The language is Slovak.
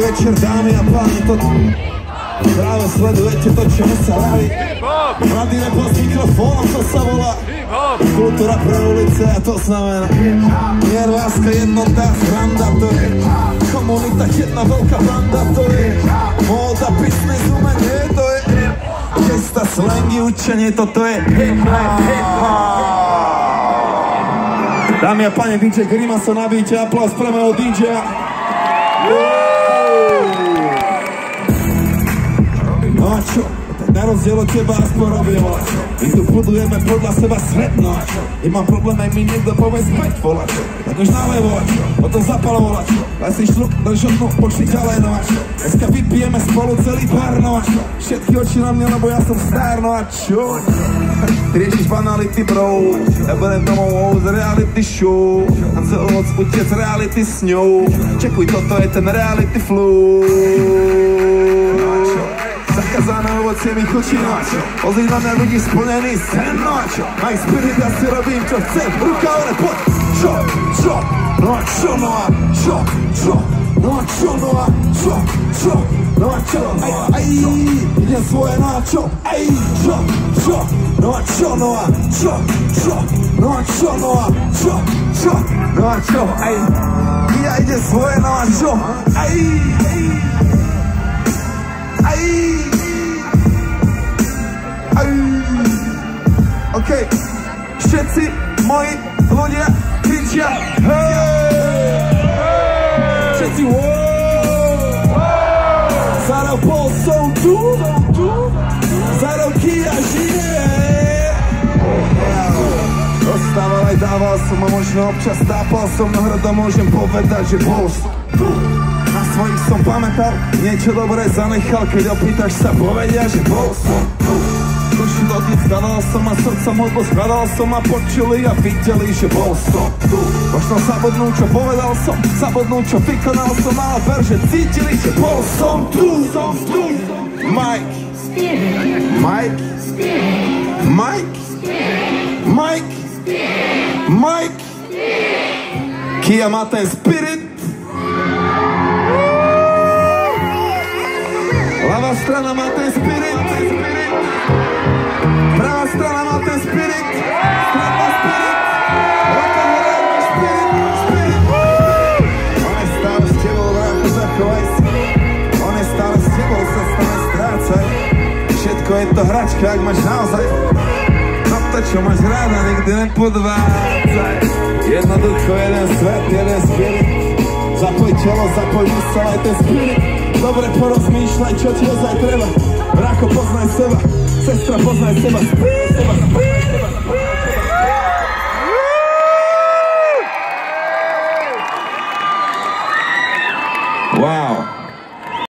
večer, dámy a páni, to práve sledujete to, čo sa vraví. Mladý nebo s mikrofónom, to sa volá kultúra pre ulice a to znamená mier, láska, jednota, sranda, to je komunita, jedna veľká banda, to je móda, business, umenie, to je gesta, slangy, učenie, toto je hip-hop. Dámy a páni, DJ Grimaso na beate, aplauz pre mého DJ-a. No a čo? Na rozdiel od teba aspoň robím volačo. My tu budujeme podľa seba svet, no a čo? I mám problém, aj mi niekto povie späť volačo. Tak už nalej volačo, potom zapal volačo. Daj si šluk, drž okno, počni ďalej, no a čo? Dneska vypijeme spolu celý bar, no a čo? Všetky oči na mňa, lebo ja som star, no a čo? Ty riešiš banality, bro. Ja budem domov z reality show. A celú noc utiec reality s ňou. Čekuj, toto je ten reality flow. Zakázané ovocie mi chutí, no a čo? Pozri na mňa ľudí splnený sen, no a čo? Aj spirit, ja si robím, čo chcem. Ruka hore, poď! Čo? No a čo? No a čo? No a čo? No a čo? No a čo? Aj, idem svoje, no a čo? Aj, čo? No a čo? No a čo? No a čo? No a čo? No a čo? Aj, ja idem svoje, no a čo? Aj, OK, všetci moji ľudia kričia hej! Všetci Zaro Paul som tu, za roky a žije. Dostával aj dával som a možno občas tápal som, no hrdo môžem povedať, že bol som tu. Na svojich som pamätal, niečo dobré zanechal, keď opýtaš sa, povedia, že bol som tu. Duši dotyc dal som a srdcom hudbu skladal som a počuli a videli, že bol som tu. Možno zabudnú, čo povedal som, zabudnú, čo vykonal som, ale ver, že cítili, že bol som tu. Mike Kia má ten spirit. Ľavá strana má ten spirit. Pravá strana má ten spirit. Stredná spirit. Ruka hore, máš spirit. On je stále s tebou, vráku, zachovaj si. On je stále s tebou, sa stále strácaj. Všetko je to hračka, ak máš naozaj. No to, čo máš ráda, nikdy nepodvádzaj. Jednoducho jeden svet, jeden spirit. Zapoj telo, zapoj mysel, aj ten spirit. Dobre porozmýšľaj, čo ti ozaj treba. Brácho, poznaj seba. Sestra, poznaj seba.